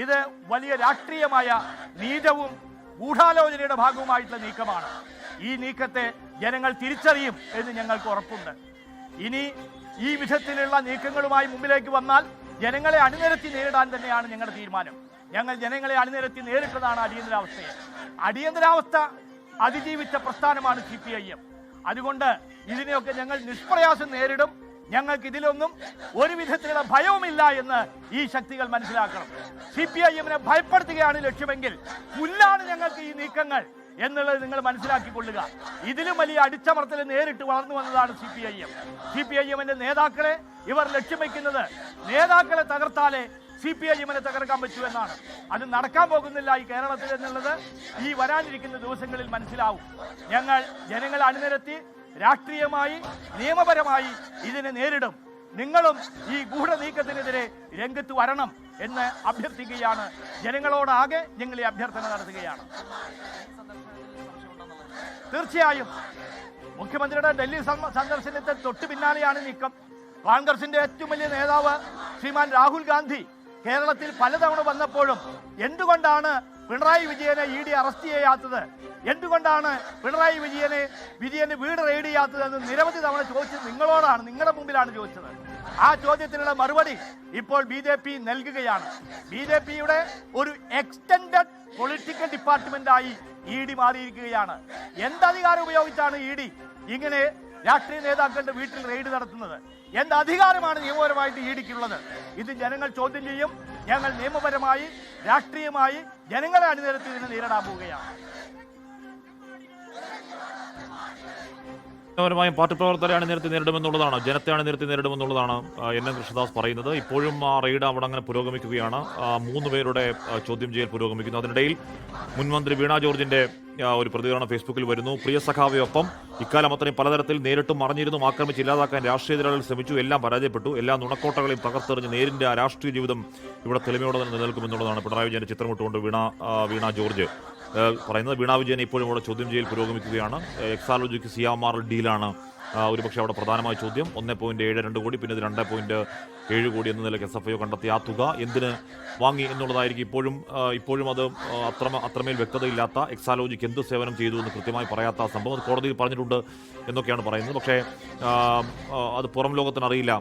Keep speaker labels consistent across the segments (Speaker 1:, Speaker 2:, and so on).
Speaker 1: ഇത് വലിയ രാഷ്ട്രീയമായ നീചവും ഗൂഢാലോചനയുടെ ഭാഗവുമായിട്ടുള്ള നീക്കമാണ്. ഈ നീക്കത്തെ ജനങ്ങൾ തിരിച്ചറിയും എന്ന് ഞങ്ങൾക്ക് ഉറപ്പുണ്ട്. ഇനി ഈ വിധത്തിലുള്ള നീക്കങ്ങളുമായി മുമ്പിലേക്ക് വന്നാൽ ജനങ്ങളെ അണിനിരത്തി നേരിടാൻ തന്നെയാണ് ഞങ്ങളുടെ തീരുമാനം. ഞങ്ങൾ ജനങ്ങളെ അണിനിരത്തി നേരിട്ടതാണ് അടിയന്തരാവസ്ഥയെ. അടിയന്തരാവസ്ഥ അതിജീവിച്ച പ്രസ്ഥാനമാണ് CPIM. അതുകൊണ്ട് ഇതിനെയൊക്കെ ഞങ്ങൾ നിഷ്പ്രയാസം നേരിടും. ഞങ്ങൾക്ക് ഇതിലൊന്നും ഒരു വിധത്തിലുള്ള ഭയവുമില്ല എന്ന് ഈ ശക്തികൾ മനസ്സിലാക്കണം. CPIM-നെ ഭയപ്പെടുത്തുകയാണ് ലക്ഷ്യമെങ്കിൽ പുല്ലാണ് ഞങ്ങൾക്ക് ഈ നീക്കങ്ങൾ എന്നുള്ളത് നിങ്ങൾ മനസ്സിലാക്കിക്കൊള്ളുക. ഇതിലും വലിയ അടിച്ചമർത്തൽ നേരിട്ട് വളർന്നു വന്നതാണ് CPIM-ന്റെ നേതാക്കളെ ഇവർ ലക്ഷ്യം വയ്ക്കുന്നത്. നേതാക്കളെ തകർത്താലേ CPIM-നെ തകർക്കാൻ പറ്റൂ എന്നാണ്. അത് നടക്കാൻ പോകുന്നില്ല ഈ കേരളത്തിൽ എന്നുള്ളത് ഈ വരാനിരിക്കുന്ന ദിവസങ്ങളിൽ മനസ്സിലാവും. ഞങ്ങൾ ജനങ്ങളെ അണിനിരത്തി രാഷ്ട്രീയമായി നിയമപരമായി ഇതിനെ നേരിടും. നിങ്ങളും ഈ ഗൂഢനീക്കത്തിനെതിരെ രംഗത്ത് വരണം എന്ന് അഭ്യർത്ഥിക്കുകയാണ്. ജനങ്ങളോടാകെ ഞങ്ങൾ ഈ അഭ്യർത്ഥന നടത്തുകയാണ്. തീർച്ചയായും മുഖ്യമന്ത്രിയുടെ ഡൽഹി സന്ദർശനത്തെ തൊട്ടു പിന്നാലെയാണ് നീക്കം. കോൺഗ്രസിന്റെ ഏറ്റവും വലിയ നേതാവ് ശ്രീമാൻ രാഹുൽ ഗാന്ധി കേരളത്തിൽ പലതവണ വന്നപ്പോഴും എന്തുകൊണ്ടാണ് പിണറായി വിജയനെ ED അറസ്റ്റ് ചെയ്യാത്തത്, എന്തുകൊണ്ടാണ് പിണറായി വിജയന് വീട് റെയ്ഡ് ചെയ്യാത്തതെന്ന് നിരവധി തവണ ചോദിച്ചത് നിങ്ങളോടാണ്, നിങ്ങളുടെ മുമ്പിലാണ് ചോദിച്ചത്. ആ ചോദ്യത്തിനുള്ള മറുപടി ഇപ്പോൾ BJP നൽകുകയാണ്. BJPയുടെ ഒരു എക്സ്റ്റൻഡഡ് പൊളിറ്റിക്കൽ ഡിപ്പാർട്ട്മെന്റായി ED മാറിയിരിക്കുകയാണ്. എന്തധികാരം ഉപയോഗിച്ചാണ് ED ഇങ്ങനെ രാഷ്ട്രീയ നേതാക്കളുടെ വീട്ടിൽ റെയ്ഡ് നടത്തുന്നത്? എന്ത് അധികാരമാണ് നിയമപരമായിട്ട് EDക്കുള്ളത്? ഇത് ജനങ്ങൾ ചോദ്യം ചെയ്യും. ഞങ്ങൾ നിയമപരമായി രാഷ്ട്രീയമായി ജനങ്ങളെ അണിനിരത്തി ഇതിനെ നേരിടാൻ പോവുകയാണ്.
Speaker 2: ായും പാർട്ടി പ്രവർത്തകരെ അണിനിരത്തി നേരിടുമെന്നുള്ളതാണ്, ജനത്തെ അണിനിരത്തി നേരിടുമെന്നുള്ളതാണ് NN കൃഷ്ണദാസ് പറയുന്നത്. ഇപ്പോഴും ആ റെയ്ഡ് അവിടെ അങ്ങനെ പുരോഗമിക്കുകയാണ്. 3 പേരുടെ ചോദ്യം ചെയ്യൽ പുരോഗമിക്കുന്നു. അതിനിടയിൽ മുൻമന്ത്രി വീണ ജോർജിന്റെ ഒരു പ്രതികരണം ഫേസ്ബുക്കിൽ വരുന്നു. പ്രിയ സഖാവിയൊപ്പം ഇക്കാലം അത്രയും പലതരത്തിൽ നേരിട്ടും മറിഞ്ഞിരുന്നും ആക്രമിച്ച് ഇല്ലാതാക്കാൻ രാഷ്ട്രീയ എതിരാളികൾ ശ്രമിച്ചു. എല്ലാം പരാജയപ്പെട്ടു. എല്ലാ നുണക്കോട്ടകളെയും തകർത്തെറിഞ്ഞ് നേരിന്റെ ആ രാഷ്ട്രീയ ജീവിതം ഇവിടെ തെളിമയോടെ തന്നെ നിലനിൽക്കുമെന്നുള്ളതാണ് പിണറായി വിജയന്റെ ചിത്രമിട്ടുകൊണ്ട് വീണ ജോർജ് പറയുന്നത്. വീണ വിജയൻ ഇപ്പോഴും അവിടെ ചോദ്യം ചെയ്യൽ പുരോഗമിക്കുകയാണ്. എക്സാലോജിക്ക് സിയാമാർ ഡീലാണ് ഒരുപക്ഷെ അവിടെ പ്രധാനമായ ചോദ്യം. 1.72 കോടി, പിന്നെ 2.7 കോടി എന്ന നിലയ്ക്ക് SFIO കണ്ടെത്തിയ ആ തുക എന്തിന് വാങ്ങി എന്നുള്ളതായിരിക്കും ഇപ്പോഴും അത് അത്രമേൽ വ്യക്തതയില്ലാത്ത, എക്സാലോജിക്ക് എന്ത് സേവനം ചെയ്തു എന്ന് കൃത്യമായി പറയാത്ത സംഭവം കോടതിയിൽ പറഞ്ഞിട്ടുണ്ട് എന്നൊക്കെയാണ് പറയുന്നത്. പക്ഷേ അത് പുറം ലോകത്തിന് അറിയില്ല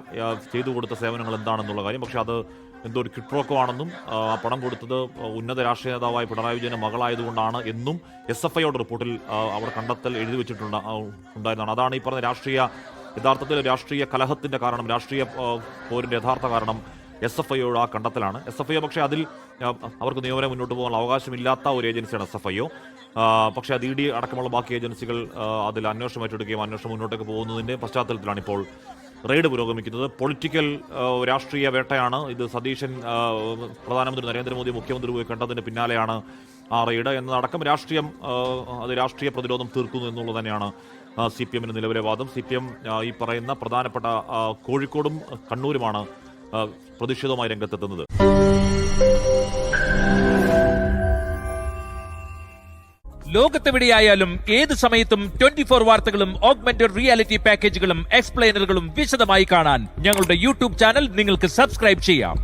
Speaker 2: ചെയ്തു കൊടുത്ത സേവനങ്ങൾ എന്താണെന്നുള്ള കാര്യം. പക്ഷേ അത് എന്തോ ഒരു കിട്ട്പ്രോക്കോ ആണെന്നും ആ പണം കൊടുത്തത് ഉന്നത രാഷ്ട്രീയ നേതാവായ പിണറായി വിജയന്റെ മകളായതുകൊണ്ടാണ് എന്നും SFIയുടെ റിപ്പോർട്ടിൽ അവിടെ കണ്ടെത്തൽ എഴുതി വെച്ചിട്ടുണ്ടായിരുന്നതാണ്. അതാണ് ഈ പറഞ്ഞ യഥാർത്ഥത്തിൽ രാഷ്ട്രീയ കലഹത്തിന്റെ കാരണം, രാഷ്ട്രീയ പോരിന്റെ യഥാർത്ഥ കാരണം SFIയുടെ ആ കണ്ടെത്തലാണ്. SFIO പക്ഷേ അതിൽ അവർക്ക് നിയമപരം മുന്നോട്ട് പോകാൻ അവകാശമില്ലാത്ത ഒരു ഏജൻസിയാണ് SFIO. പക്ഷേ അത് ED അടക്കമുള്ള ബാക്കി ഏജൻസികൾ അതിൽ അന്വേഷണം ഏറ്റെടുക്കുകയും അന്വേഷണം മുന്നോട്ടേക്ക് പോകുന്നതിന്റെ പശ്ചാത്തലത്തിലാണ് ഇപ്പോൾ റെയ്ഡ് പുരോഗമിക്കുന്നത്. പൊളിറ്റിക്കൽ രാഷ്ട്രീയ വേട്ടയാണ് ഇത്. സതീശൻ പ്രധാനമന്ത്രി നരേന്ദ്രമോദി മുഖ്യമന്ത്രി പോയി കണ്ടതിന് പിന്നാലെയാണ് ആ റെയ്ഡ് എന്നതടക്കം രാഷ്ട്രീയ പ്രതിരോധം തീർക്കുന്നു എന്നുള്ളത് തന്നെയാണ് CPM-ന്റെ നിലവിലെ വാദം. CPM ഈ പറയുന്ന പ്രധാനപ്പെട്ട കോഴിക്കോടും കണ്ണൂരുമാണ് പ്രതിഷേധവുമായി രംഗത്തെത്തുന്നത്.
Speaker 3: ലോകത്തെവിടെയായാലും ഏത് സമയത്തും 24 വാർത്തകളും ഓഗ്മെന്റഡ് റിയാലിറ്റി പാക്കേജുകളും എക്സ്പ്ലെയിനറുകളും വിശദമായി കാണാൻ ഞങ്ങളുടെ YouTube ചാനൽ നിങ്ങൾക്ക് സബ്സ്ക്രൈബ് ചെയ്യാം.